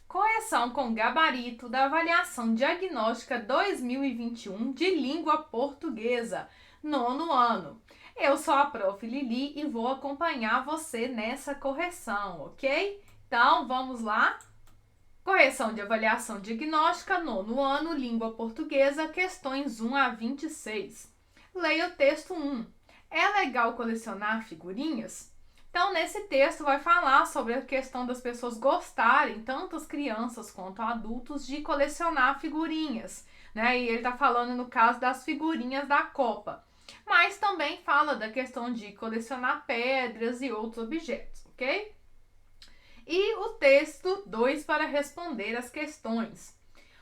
Correção com gabarito da avaliação diagnóstica 2021 de língua portuguesa, nono ano. Eu sou a Prof. Lili e vou acompanhar você nessa correção, ok? Então, vamos lá? Correção de avaliação diagnóstica, nono ano, língua portuguesa, questões 1 a 26. Leia o texto 1. É legal colecionar figurinhas? Então, nesse texto vai falar sobre a questão das pessoas gostarem, tanto as crianças quanto adultos, de colecionar figurinhas, né? E ele está falando no caso das figurinhas da Copa. Mas também fala da questão de colecionar pedras e outros objetos, ok? E o texto 2 para responder as questões.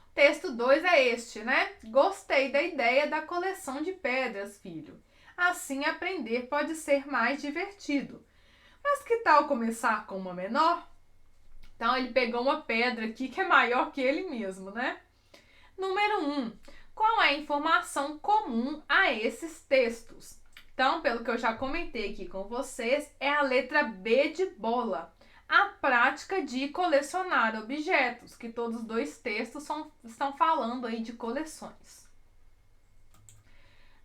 O texto 2 é este, né? Gostei da ideia da coleção de pedras, filho. Assim aprender pode ser mais divertido. Mas que tal começar com uma menor? Então ele pegou uma pedra aqui que é maior que ele mesmo, né? Número 1. Qual é a informação comum a esses textos? Então, pelo que eu já comentei aqui com vocês, é a letra B de bola. A prática de colecionar objetos, que todos os dois textos estão falando aí de coleções.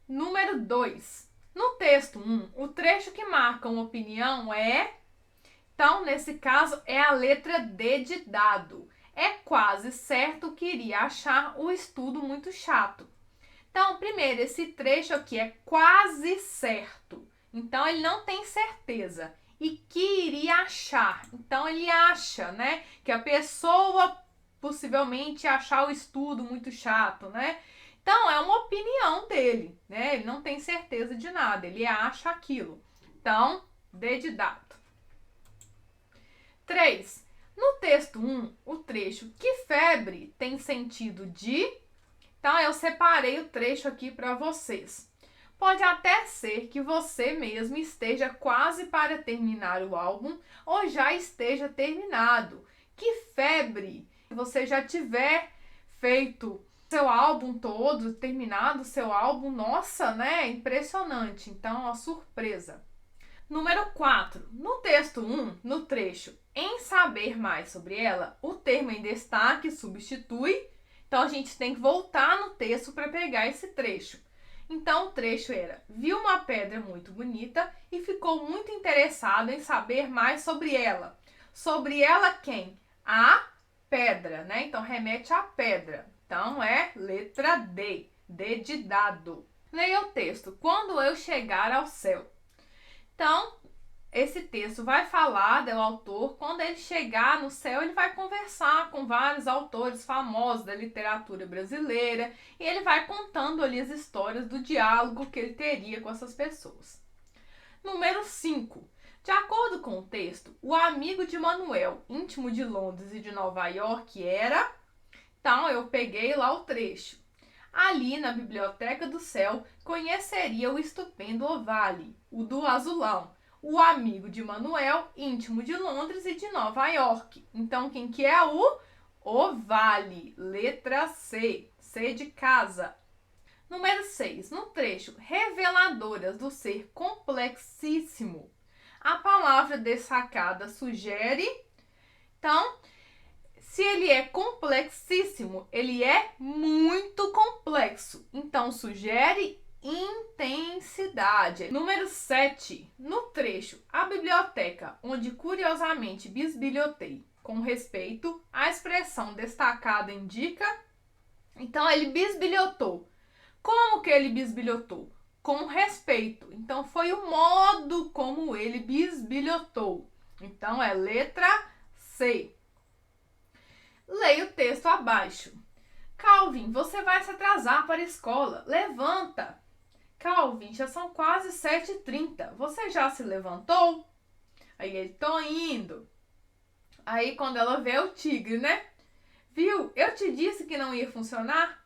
Número 2. No texto 1, o trecho que marca uma opinião é... Então, nesse caso, é a letra D de dado. É quase certo que iria achar o estudo muito chato. Então, primeiro, esse trecho aqui é quase certo. Então, ele não tem certeza. E que iria achar. Então, ele acha, né? Que a pessoa possivelmente achar o estudo muito chato, né? Então, é uma opinião dele, né? Ele não tem certeza de nada. Ele acha aquilo. Então, D de dado. 3. No texto 1, o trecho que febre tem sentido de... Então, eu separei o trecho aqui para vocês. Pode até ser que você mesmo esteja quase para terminar o álbum ou já esteja terminado. Que febre! Se você já tiver feito seu álbum todo, terminado seu álbum, nossa, né? Impressionante. Então, uma surpresa. Número 4. No texto 1, no trecho em saber mais sobre ela, o termo em destaque substitui. Então, a gente tem que voltar no texto para pegar esse trecho. Então, o trecho era: viu uma pedra muito bonita e ficou muito interessado em saber mais sobre ela. Sobre ela quem? A pedra, né? Então, remete à pedra. Então, é letra D. D de dado. Leia o texto. Quando eu chegar ao céu. Então, esse texto vai falar do autor, quando ele chegar no céu, ele vai conversar com vários autores famosos da literatura brasileira e ele vai contando ali as histórias do diálogo que ele teria com essas pessoas. Número 5. De acordo com o texto, o amigo de Manuel, íntimo de Londres e de Nova York, era... Então, eu peguei lá o trecho. Ali, na Biblioteca do Céu, conheceria o estupendo Ovalle, o do azulão, o amigo de Manuel, íntimo de Londres e de Nova York. Então, quem que é o Ovalle? Letra C. C de casa. Número 6. No trecho reveladoras do ser complexíssimo, a palavra destacada sugere... Então, se ele é complexíssimo, ele é muito complexo. Então, sugere intensidade. Número 7. No trecho, a biblioteca, onde curiosamente bisbilhotei, com respeito, a expressão destacada indica... Então, ele bisbilhotou. Como que ele bisbilhotou? Com respeito. Então, foi o modo como ele bisbilhotou. Então, é letra C. Leia o texto abaixo. Calvin, você vai se atrasar para a escola. Levanta. Calvin, já são quase 7h30. Você já se levantou? Aí ele, tô indo. Aí quando ela vê o tigre, né? Viu? Eu te disse que não ia funcionar?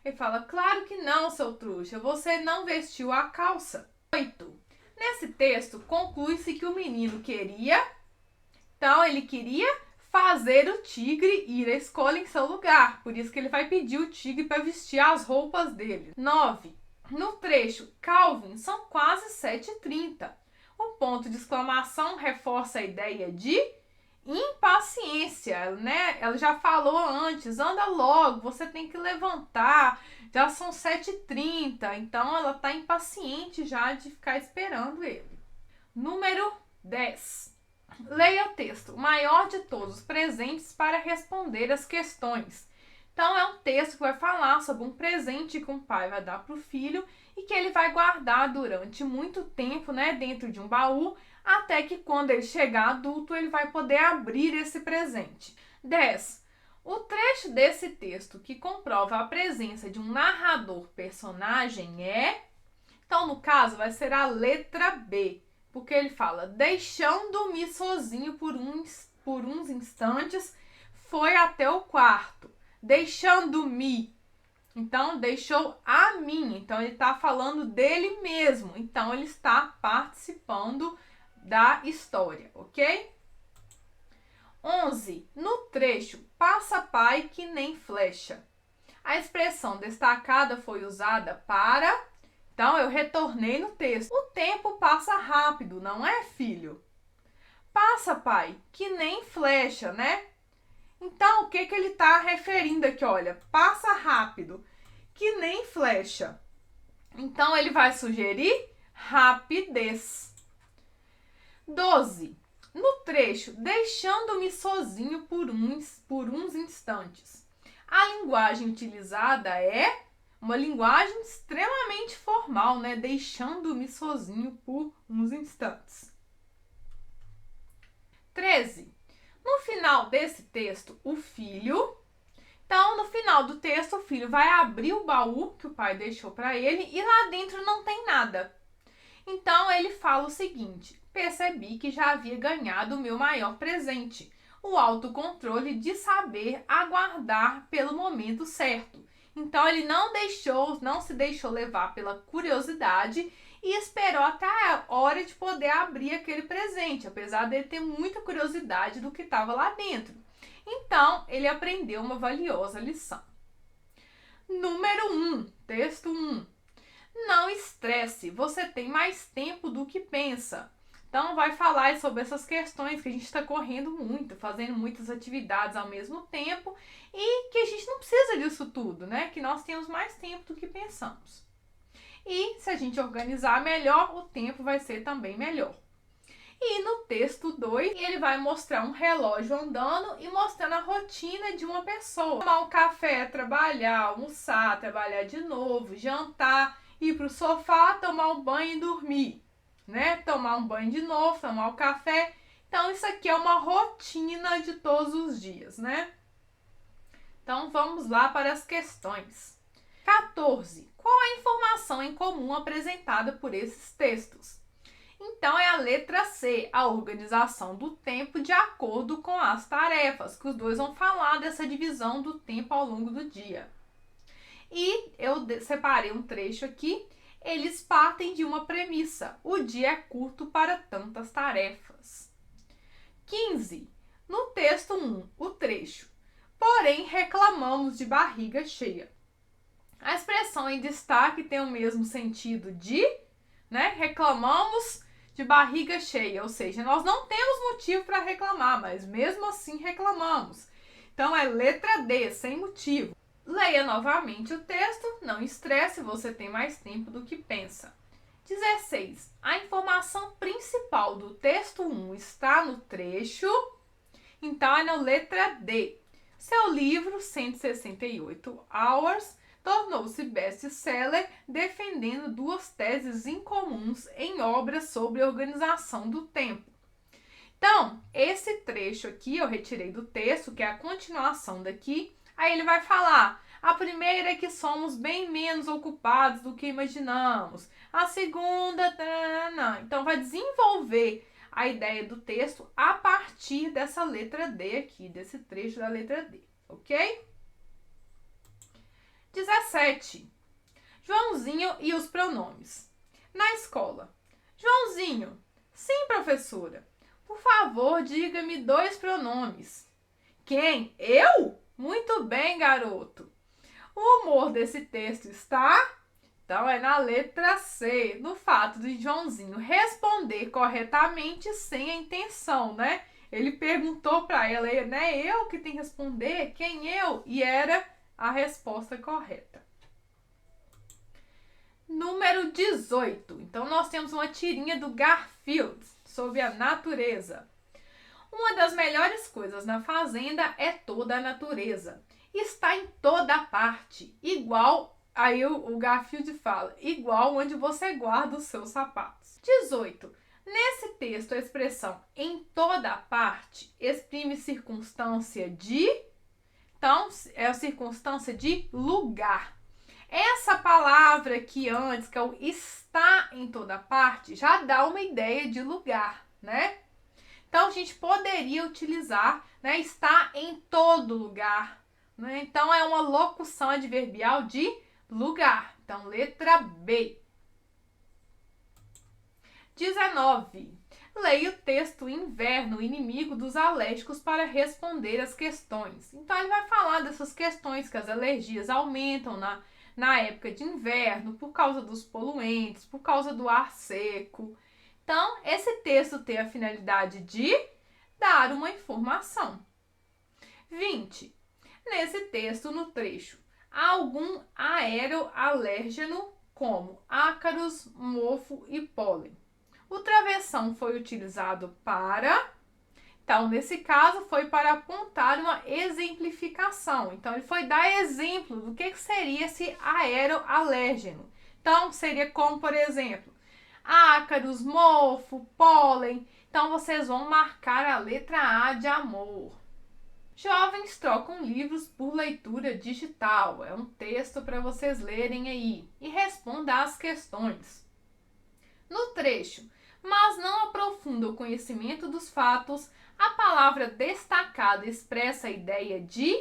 Ele fala, claro que não, seu trouxa. Você não vestiu a calça. 8. Nesse texto, conclui-se que o menino queria... Então, ele queria... fazer o tigre ir à escola em seu lugar. Por isso que ele vai pedir o tigre para vestir as roupas dele. 9. No trecho Calvin, são quase 7h30. O ponto de exclamação reforça a ideia de impaciência, né? Ela já falou antes, anda logo, você tem que levantar, já são 7h30, então ela tá impaciente já de ficar esperando ele. Número 10. Leia o texto, o maior de todos os presentes para responder as questões. Então, é um texto que vai falar sobre um presente que um pai vai dar para o filho e que ele vai guardar durante muito tempo, né, dentro de um baú, até que quando ele chegar adulto, ele vai poder abrir esse presente. 10. O trecho desse texto que comprova a presença de um narrador personagem é... Então, no caso, vai ser a letra B, porque ele fala, deixando-me sozinho por uns instantes, foi até o quarto. Deixando-me. Então, deixou a mim. Então, ele está falando dele mesmo. Então, ele está participando da história, ok? 11. No trecho, passa pai que nem flecha. A expressão destacada foi usada para... Então, eu retornei no texto. O tempo passa rápido, não é, filho? Passa, pai, que nem flecha, né? Então, o que ele está referindo aqui? Olha, passa rápido, que nem flecha. Então, ele vai sugerir rapidez. 12. No trecho, deixando-me sozinho por uns instantes. A linguagem utilizada é uma linguagem extremamente formal, né? Deixando-me sozinho por uns instantes. 13. No final desse texto, o filho... Então, no final do texto, o filho vai abrir o baú que o pai deixou para ele e lá dentro não tem nada. Então, ele fala o seguinte, percebi que já havia ganhado o meu maior presente, o autocontrole de saber aguardar pelo momento certo. Então, ele não se deixou levar pela curiosidade e esperou até a hora de poder abrir aquele presente, apesar dele ter muita curiosidade do que estava lá dentro. Então, ele aprendeu uma valiosa lição. Número 1, texto 1. Não estresse, você tem mais tempo do que pensa. Então, vai falar sobre essas questões que a gente está correndo muito, fazendo muitas atividades ao mesmo tempo e que a gente não precisa disso tudo, né? Que nós temos mais tempo do que pensamos. E se a gente organizar melhor, o tempo vai ser também melhor. E no texto 2, ele vai mostrar um relógio andando e mostrando a rotina de uma pessoa. Tomar um café, trabalhar, almoçar, trabalhar de novo, jantar, ir para o sofá, tomar um banho e dormir, né? Tomar um banho de novo, tomar o café. Então, isso aqui é uma rotina de todos os dias, né? Então, vamos lá para as questões. 14. Qual a informação em comum apresentada por esses textos? Então, é a letra C, a organização do tempo de acordo com as tarefas, que os dois vão falar dessa divisão do tempo ao longo do dia. E eu separei um trecho aqui, eles partem de uma premissa, o dia é curto para tantas tarefas. 15. No texto 1, o trecho, porém reclamamos de barriga cheia. A expressão em destaque tem o mesmo sentido de, né, reclamamos de barriga cheia, ou seja, nós não temos motivo para reclamar, mas mesmo assim reclamamos. Então, é letra D, sem motivo. Leia novamente o texto, não estresse, você tem mais tempo do que pensa. 16. A informação principal do texto 1 está no trecho, então é na letra D. Seu livro, 168 Hours, tornou-se best-seller defendendo duas teses incomuns em obras sobre organização do tempo. Então, esse trecho aqui eu retirei do texto, que é a continuação daqui. Aí ele vai falar, a primeira é que somos bem menos ocupados do que imaginamos. A segunda, então vai desenvolver a ideia do texto a partir dessa letra D aqui, desse trecho da letra D, ok? 17. Joãozinho e os pronomes. Na escola. Joãozinho. Sim, professora. Por favor, diga-me 2 pronomes. Quem? Eu? Muito bem, garoto. O humor desse texto está... Então, é na letra C, no fato de Joãozinho responder corretamente sem a intenção, né? Ele perguntou para ela, né? Eu que tenho que responder, quem eu? E era a resposta correta. Número 18. Então, nós temos uma tirinha do Garfield sobre a natureza. Uma das melhores coisas na fazenda é toda a natureza. Está em toda parte, igual, aí o Garfield fala, igual onde você guarda os seus sapatos. 18. Nesse texto, a expressão em toda parte exprime circunstância de... Então, é a circunstância de lugar. Essa palavra aqui antes, que é o está em toda parte, já dá uma ideia de lugar, né? Então, a gente poderia utilizar, né, está em todo lugar, né? Então, é uma locução adverbial de lugar. Então, letra B. 19. Leia o texto Inverno, inimigo dos alérgicos para responder as questões. Então, ele vai falar dessas questões que as alergias aumentam na época de inverno, por causa dos poluentes, por causa do ar seco. Então, esse texto tem a finalidade de dar uma informação. 20. Nesse texto, no trecho, há algum aeroalérgeno como ácaros, mofo e pólen. O travessão foi utilizado para... Então, nesse caso, foi para apontar uma exemplificação. Então, ele foi dar exemplo do que seria esse aeroalérgeno. Então, seria como, por exemplo, ácaros, mofo, pólen. Então, vocês vão marcar a letra A de amor. Jovens trocam livros por leitura digital. É um texto para vocês lerem aí. E responda às questões. No trecho, mas não aprofunda o conhecimento dos fatos, a palavra destacada expressa a ideia de...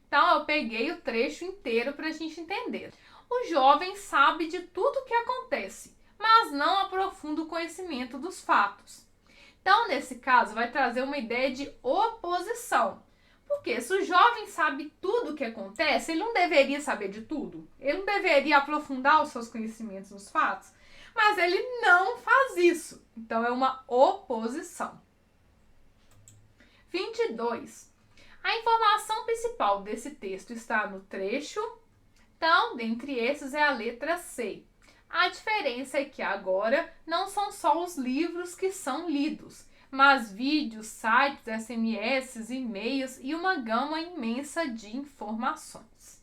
Então, eu peguei o trecho inteiro para a gente entender. O jovem sabe de tudo o que acontece, mas não aprofunda o conhecimento dos fatos. Então, nesse caso, vai trazer uma ideia de oposição. Porque se o jovem sabe tudo o que acontece, ele não deveria saber de tudo? Ele não deveria aprofundar os seus conhecimentos nos fatos? Mas ele não faz isso. Então, é uma oposição. 22. A informação principal desse texto está no trecho. Então, dentre esses é a letra C. A diferença é que agora não são só os livros que são lidos, mas vídeos, sites, SMS, e-mails e uma gama imensa de informações.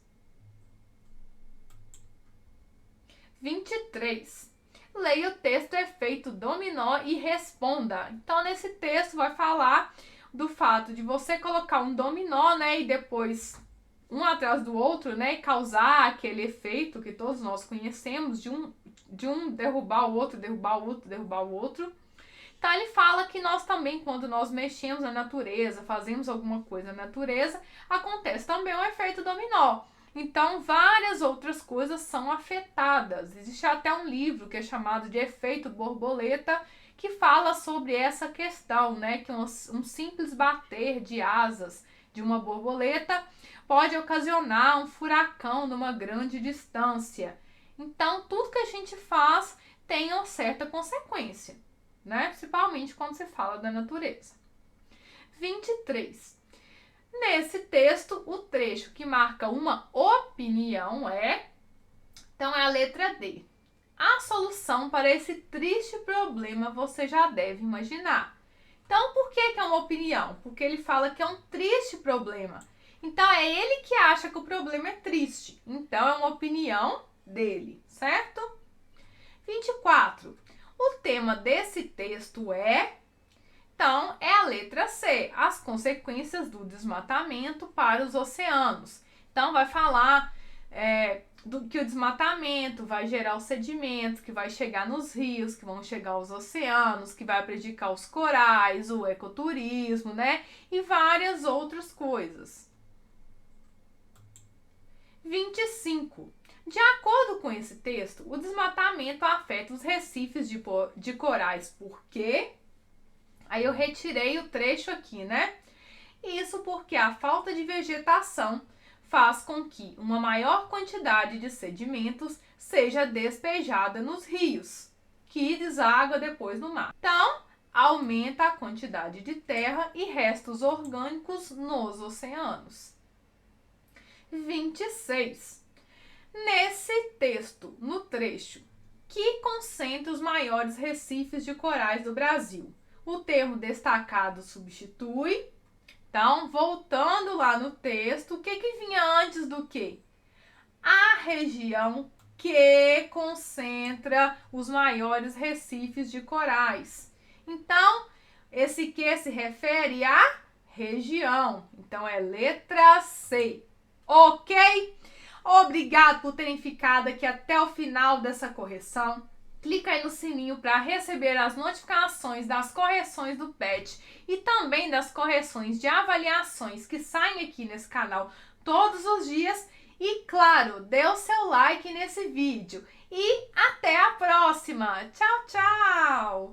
23. Leia o texto efeito dominó e responda. Então, nesse texto vai falar do fato de você colocar um dominó, né, e depois um atrás do outro, né, e causar aquele efeito que todos nós conhecemos de um derrubar o outro, derrubar o outro, derrubar o outro. Então, ele fala que nós também, quando nós mexemos na natureza, fazemos alguma coisa na natureza, acontece também um efeito dominó. Então, várias outras coisas são afetadas. Existe até um livro que é chamado de Efeito Borboleta, que fala sobre essa questão, né? Que um simples bater de asas de uma borboleta pode ocasionar um furacão numa grande distância. Então, tudo que a gente faz tem uma certa consequência, né? Principalmente quando se fala da natureza. 23. Nesse texto, o trecho que marca uma opinião é... Então, é a letra D. A solução para esse triste problema você já deve imaginar. Então, por que é uma opinião? Porque ele fala que é um triste problema. Então, é ele que acha que o problema é triste. Então, é uma opinião dele, certo? 24. O tema desse texto é... Então, é a letra C, as consequências do desmatamento para os oceanos. Então, vai falar que o desmatamento vai gerar os sedimentos, que vai chegar nos rios, que vão chegar aos oceanos, que vai prejudicar os corais, o ecoturismo, né? E várias outras coisas. 25. De acordo com esse texto, o desmatamento afeta os recifes de corais. Por quê? Aí eu retirei o trecho aqui, né? Isso porque a falta de vegetação faz com que uma maior quantidade de sedimentos seja despejada nos rios, que deságua depois no mar. Então, aumenta a quantidade de terra e restos orgânicos nos oceanos. 26. Nesse texto, no trecho, que concentra os maiores recifes de corais do Brasil, o termo destacado substitui. Então, voltando lá no texto, o que vinha antes do que? A região que concentra os maiores recifes de corais. Então, esse que se refere à região. Então, é letra C. Ok? Obrigado por terem ficado aqui até o final dessa correção. Clica aí no sininho para receber as notificações das correções do PET e também das correções de avaliações que saem aqui nesse canal todos os dias. E claro, dê o seu like nesse vídeo. E até a próxima! Tchau, tchau!